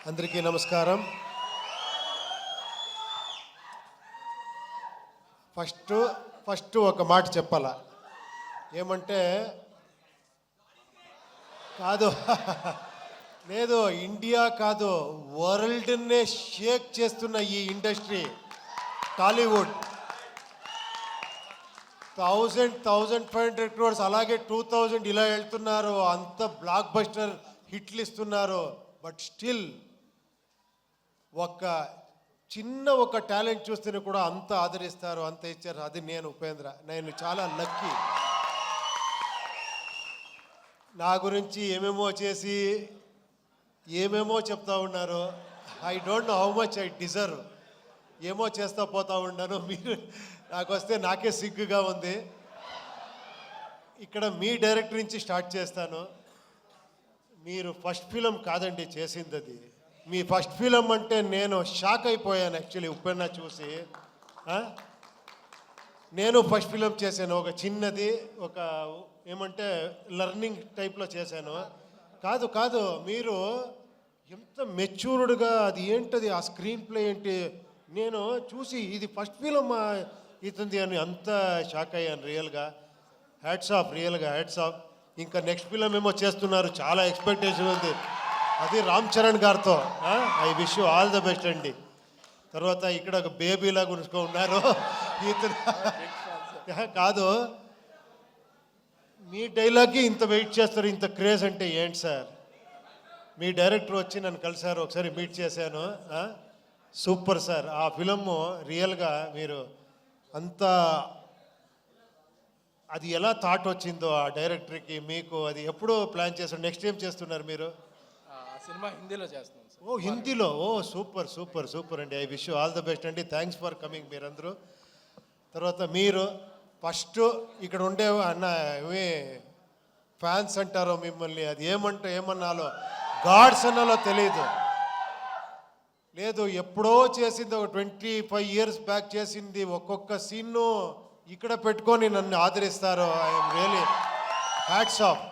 అందరికీ నమస్కారం. ఫస్ట్ ఒక మాట చెప్పాలా, ఏమంటే కాదు లేదు, ఇండియా కాదు, వరల్డ్నే షేక్ చేస్తున్న ఈ ఇండస్ట్రీ టాలీవుడ్ 1,500 crores, అలాగే 2,000 ఇలా వెళ్తున్నారు, అంత బ్లాక్ బస్టర్ హిట్లు ఇస్తున్నారు. బట్ స్టిల్ ఒక టాలెంట్ చూస్తేనే కూడా అంత ఆదరిస్తారు, అంత ఇచ్చారు. అది నేను ఉపేంద్ర, నేను చాలా లక్కీ. నా గురించి ఏమేమో చేసి ఏమేమో చెప్తా ఉన్నారు. I don't know how much I deserve. ఏమో చేస్తా పోతా ఉన్నాను. మీరు నాకు వస్తే నాకే సిగ్గుగా ఉంది. ఇక్కడ మీ డైరెక్టర్ నుంచి స్టార్ట్ చేస్తాను. మీరు ఫస్ట్ ఫిలం కాదండి చేసింది, అది మీ ఫస్ట్ ఫిలం అంటే నేను షాక్ అయిపోయాను యాక్చువల్లీ. ఉప్పెన్న చూసి నేను ఫస్ట్ ఫిలం చేశాను, ఒక చిన్నది, ఒక ఏమంటే లర్నింగ్ టైప్లో చేశాను. కాదు మీరు ఎంత మెచ్యూర్డ్గా, అది ఏంటది ఆ స్క్రీన్ ప్లే ఏంటి, నేను చూసి ఇది ఫస్ట్ ఫిలం అవుతుంది అని అంత షాక్ అయ్యాను రియల్గా. హ్యాట్స్ ఆఫ్, రియల్గా హ్యాట్స్ ఆఫ్. ఇంకా నెక్స్ట్ ఫిలం ఏమో చేస్తున్నారు, చాలా ఎక్స్పెక్టేషన్ ఉంది, అది రామ్ చరణ్ గారితో. I wish you all the best అండి. తర్వాత ఇక్కడ ఒక బేబీలా గురుచుకో ఉన్నారు. కాదు, మీ డైలాగ్కి ఇంత వెయిట్ చేస్తారు, ఇంత క్రేజ్ అంటే ఏంటి సార్? మీ డైరెక్టర్ వచ్చి నన్ను కలిసారు, ఒకసారి మీట్ చేశాను. సూపర్ సార్, ఆ ఫిలము రియల్గా మీరు అంతా, అది ఎలా థాట్ వచ్చిందో ఆ డైరెక్టర్కి మీకు, అది ఎప్పుడూ ప్లాన్ చేస్తారు? నెక్స్ట్ ఏం చేస్తున్నారు మీరు? సినిమా హిందీలో చేస్తున్నాం. ఓ హిందీలో, ఓ సూపర్ సూపర్ సూపర్ అండి. I wish you all the best అండి. థ్యాంక్స్ ఫర్ కమింగ్ మీరందరూ. తర్వాత మీరు ఫస్ట్ ఇక్కడ ఉండే అన్న ఏమి ఫ్యాన్స్ అంటారో మిమ్మల్ని, అది ఏమన్నాలో గాడ్స్ అన్నాలో తెలియదు. లేదు, ఎప్పుడో చేసింది, ఒక 25 years బ్యాక్ చేసింది. ఒక్కొక్క సీన్ను ఇక్కడ పెట్టుకొని నన్ను ఆదరిస్తారు. I'm really hats off.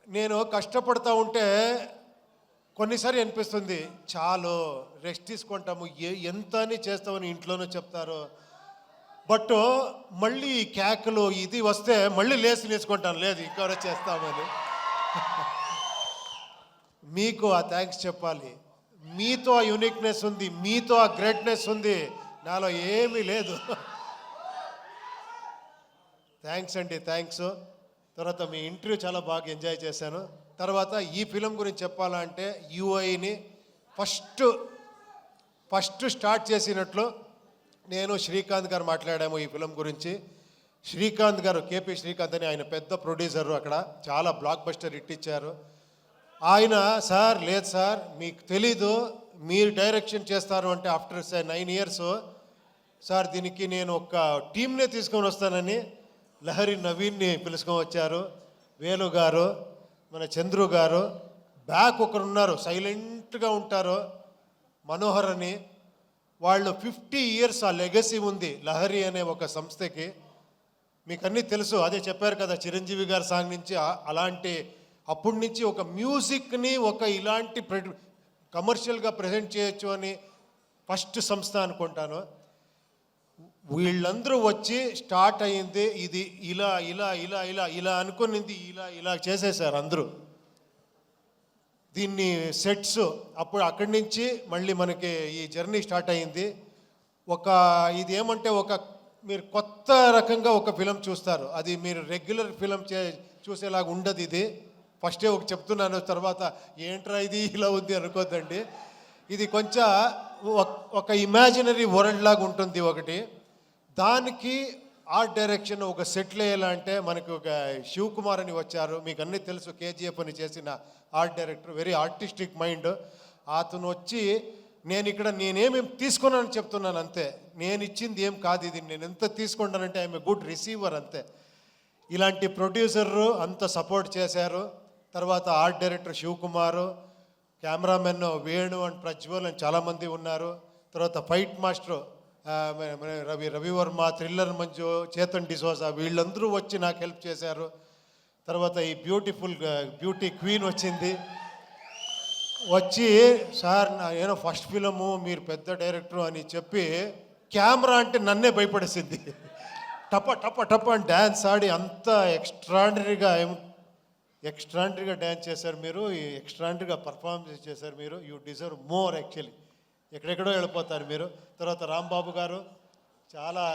నేను కష్టపడతా ఉంటే కొన్నిసారి అనిపిస్తుంది, చాలు రెస్ట్ తీసుకుంటాము, ఎంత అని చేస్తామని ఇంట్లోనూ చెప్తారు. బట్ మళ్ళీ కేకలు ఇది వస్తే మళ్ళీ లేచి నేర్చుకుంటాను, లేదు ఇంకా చేస్తామని. మీకు ఆ థ్యాంక్స్ చెప్పాలి. మీతో ఆ యూనిక్నెస్ ఉంది, మీతో ఆ గ్రేట్నెస్ ఉంది, నాలో ఏమీ లేదు. థ్యాంక్స్ అండి, థ్యాంక్స్. తర్వాత మీ ఇంటర్వ్యూ చాలా బాగా ఎంజాయ్ చేశాను. తర్వాత ఈ ఫిలం గురించి చెప్పాలంటే యూఐని ఫస్ట్ స్టార్ట్ చేసినట్లు నేను శ్రీకాంత్ గారు మాట్లాడాము ఈ ఫిలం గురించి. శ్రీకాంత్ గారు, కేపీ శ్రీకాంత్ అని, ఆయన పెద్ద ప్రొడ్యూసరు, అక్కడ చాలా బ్లాక్ బస్టర్ హిట్ ఇచ్చారు. ఆయన సార్, లేదు సార్ మీకు తెలీదు, మీరు డైరెక్షన్ చేస్తారు అంటే ఆఫ్టర్ 9 years సార్ దీనికి నేను ఒక టీంనే తీసుకొని వస్తానని లహరి నవీన్ని పిలుచుకొని వచ్చారు. వేలు గారు, మన చంద్రు గారు, బ్యాక్ ఒకరు ఉన్నారు సైలెంట్గా ఉంటారు, మనోహర్ అని. వాళ్ళు 50 years ఆ లెగసీ ఉంది లహరి అనే ఒక సంస్థకి. మీకు అన్నీ తెలుసు, అదే చెప్పారు కదా చిరంజీవి గారి సాంగ్ నుంచి అలాంటి, అప్పటి నుంచి ఒక మ్యూజిక్ని ఒక ఇలాంటి కమర్షియల్గా ప్రజెంట్ చేయొచ్చు అని ఫస్ట్ సంస్థ అనుకుంటాను. వీళ్ళందరూ వచ్చి స్టార్ట్ అయ్యింది, ఇది ఇలా ఇలా ఇలా ఇలా ఇలా అనుకునింది, ఇలా చేసేసారు అందరూ దీన్ని సెట్స్. అప్పుడు అక్కడి నుంచి మళ్ళీ మనకి ఈ జర్నీ స్టార్ట్ అయ్యింది. ఇది ఏమంటే మీరు కొత్త రకంగా ఒక ఫిలం చూస్తారు, అది మీరు రెగ్యులర్ ఫిలం చూసేలాగా ఉండదు. ఇది ఫస్టే చెప్తున్నాను, తర్వాత ఏంట్రా ఇది ఇలా ఉంది అనుకోద్దండి. ఇది కొంచెం ఒక ఇమాజినరీ వరల్డ్ లాగా ఉంటుంది ఒకటి. దానికి ఆర్ట్ డైరెక్షన్ ఒక సెటిల్ అయ్యేలా మనకు ఒక శివకుమార్ అని వచ్చారు, మీకు అన్నీ తెలుసు, కేజీఎఫ్ అని చేసిన art director, very artistic mind. అతను వచ్చి నేనేమేమి తీసుకున్నానని చెప్తున్నాను అంతే, నేను ఇచ్చింది ఏం కాదు ఇది, నేను ఎంత తీసుకుంటానంటే ఐఎమ్ ఏ గుడ్ రిసీవర్ అంతే. ఇలాంటి ప్రొడ్యూసర్లు అంత సపోర్ట్ చేశారు. తర్వాత art director Shivakumar, cameraman Venu and Prajwal అని చాలామంది ఉన్నారు. తర్వాత fight master Ravi Varma, thriller Manju, Chetan D'Souza, వీళ్ళందరూ వచ్చి నాకు హెల్ప్ చేశారు. తర్వాత ఈ బ్యూటీ క్వీన్ వచ్చింది. వచ్చి సార్ నేను ఫస్ట్ ఫిలము మీరు పెద్ద డైరెక్టర్ అని చెప్పి కెమెరా అంటే నన్నే భయపడేసింది. టప టప టప అని డ్యాన్స్ ఆడి అంత ఎక్స్ట్రాండరీగా డ్యాన్స్ చేశారు మీరు, ఎక్స్ట్రాండరీగా పర్ఫార్మెన్స్ చేశారు మీరు. You deserve more actually. ఎక్కడెక్కడో వెళ్ళిపోతారు మీరు. తర్వాత రాంబాబు గారు చాలా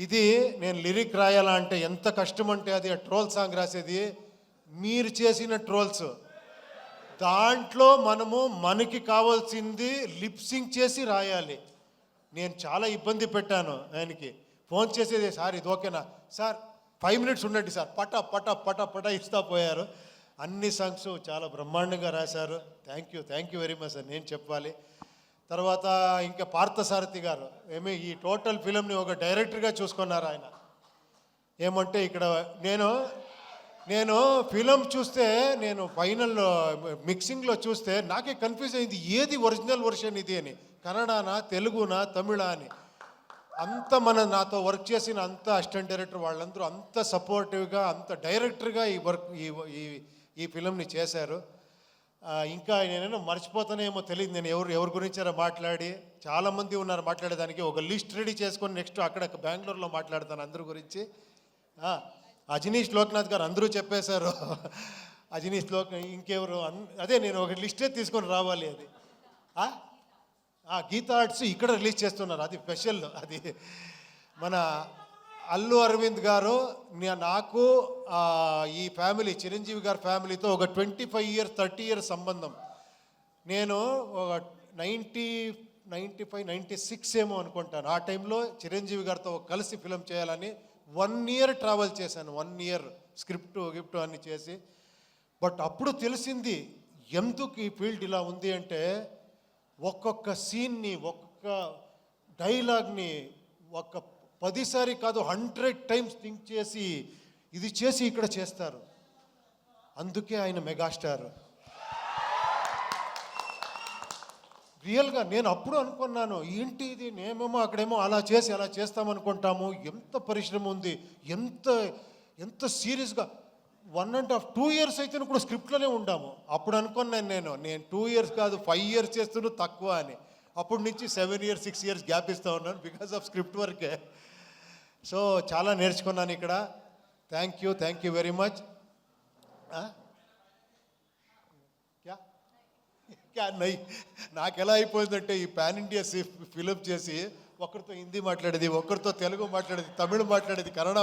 ఇది నేను లిరిక్ రాయాలా అంటే ఎంత కష్టం అంటే అది ట్రోల్ సాంగ్ రాసేది మీరు చేసిన ట్రోల్స్. దాంట్లో మనకి కావాల్సింది లిప్సింగ్ చేసి రాయాలి. నేను చాలా ఇబ్బంది పెట్టాను ఆయనకి. ఫోన్ చేసేది సార్ ఇది ఓకేనా సార్ 5 minutes ఉండండి సార్ పట పట పట పట ఇస్తా పోయారు. అన్ని సాంగ్స్ చాలా బ్రహ్మాండంగా రాశారు. Thank you very much sir నేను చెప్పాలి. తర్వాత ఇంకా పార్థసారథి గారు ఈ టోటల్ ఫిలింని ఒక డైరెక్టర్గా చూసుకున్నారు ఆయన. ఏమంటే ఇక్కడ నేను ఫిలం చూస్తే నేను ఫైనల్ మిక్సింగ్లో చూస్తే నాకే కన్ఫ్యూజ్ అయింది ఏది ఒరిజినల్ వర్షన్ ఇది అని, కన్నడనా తెలుగునా తమిళ అని. అంత నాతో వర్క్ చేసిన అంత అసిస్టెంట్ డైరెక్టర్ వాళ్ళందరూ అంత సపోర్టివ్గా అంత డైరెక్టర్గా ఈ ఫిలంని చేశారు. ఇంకా నేనేమో మర్చిపోతానేమో తెలియదు నేను ఎవరి గురించారో మాట్లాడి. చాలామంది ఉన్నారు మాట్లాడేదానికి. ఒక లిస్ట్ రెడీ చేసుకొని నెక్స్ట్ అక్కడ బెంగళూరులో మాట్లాడతాను అందరి గురించి. అజనీష్ లోక్నాథ్ గారు అందరూ చెప్పేశారు. అజనీష్ ఇంకెవరు అదే నేను ఒక లిస్టే తీసుకొని రావాలి. అది గీతా ఆర్ట్స్ ఇక్కడ రిలీజ్ చేస్తున్నారు. అది స్పెషల్. అది మన అల్లు అరవింద్ గారు నాకు ఈ ఫ్యామిలీ చిరంజీవి గారి ఫ్యామిలీతో ఒక 25 years 30 years సంబంధం. నేను ఒక 95 96 ఏమో అనుకుంటాను. ఆ టైంలో చిరంజీవి గారితో కలిసి ఫిలం చేయాలని 1 year ట్రావెల్ చేశాను. 1 year గిఫ్ట్ అన్ని చేసి. బట్ అప్పుడు తెలిసింది ఎందుకు ఈ ఫీల్డ్ ఇలా ఉంది అంటే ఒక్కొక్క సీన్ని ఒక్కొక్క డైలాగ్ని 10 సారి కాదు 100 times థింక్ చేసి ఇది చేసి ఇక్కడ చేస్తారు. అందుకే ఆయన మెగాస్టార్. రియల్గా నేను అప్పుడు అనుకున్నాను ఏంటి ఇది, నేమేమో అక్కడేమో అలా చేస్తామనుకుంటాము. ఎంత పరిశ్రమ ఉంది, ఎంత సీరియస్గా 1.5 2 years అయితే కూడా స్క్రిప్ట్లోనే ఉండాము. అప్పుడు అనుకున్నాను నేను 2 years కాదు 5 years చేస్తున్నా తక్కువ అని. అప్పటి నుంచి 7 years 6 years గ్యాప్ ఇస్తూ ఉన్నాను బికాస్ ఆఫ్ స్క్రిప్ట్ వర్కే. సో చాలా నేర్చుకున్నాను ఇక్కడ. Thank you very much. నాకు ఎలా అయిపోయిందంటే ఈ పాన్ ఇండియా ఫిలిం చేసి ఒకరితో హిందీ మాట్లాడేది, ఒకరితో తెలుగు మాట్లాడేది, తమిళ మాట్లాడేది, కన్నడ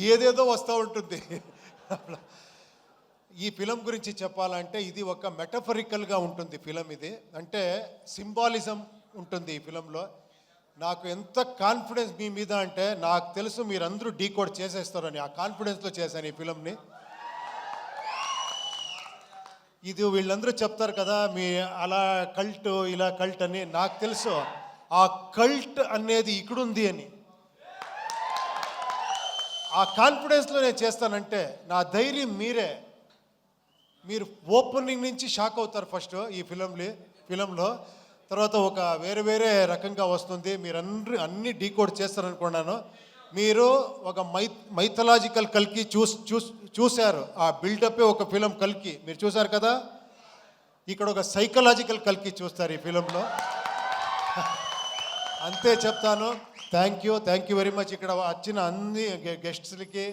ఏదేదో వస్తూ ఉంటుంది. ఈ ఫిలం గురించి చెప్పాలంటే ఇది ఒక మెటఫరికల్గా ఉంటుంది ఫిలం. ఇది అంటే సింబాలిజం ఉంటుంది ఈ ఫిలంలో. నాకు ఎంత కాన్ఫిడెన్స్ మీ మీద అంటే నాకు తెలుసు మీరందరూ డీకోడ్ చేసేస్తారని. ఆ కాన్ఫిడెన్స్తో చేశాను ఈ ఫిలంని. ఇది వీళ్ళందరూ చెప్తారు కదా మీ అలా కల్ట్ ఇలా కల్ట్ అని. నాకు తెలుసు ఆ కల్ట్ అనేది ఇక్కడుంది అని. ఆ కాన్ఫిడెన్స్లో నేను చేస్తానంటే నా ధైర్యం మీరు ఓపెనింగ్ నుంచి షాక్ అవుతారు ఫస్ట్ ఈ ఫిలంలో. తర్వాత ఒక వేరే రకంగా వస్తుంది. మీరు అన్ని డీకోడ్ చేస్తారనుకున్నాను. మీరు ఒక మైథలాజికల్ కల్కి చూశారు. ఆ బిల్డప్పే ఒక ఫిలం కల్కి మీరు చూశారు కదా. ఇక్కడ ఒక సైకలాజికల్ కల్కి చూస్తారు ఈ ఫిలంలో. అంతే చెప్తాను. Thank you very much. ఇక్కడ వచ్చిన అన్ని గెస్ట్స్లకి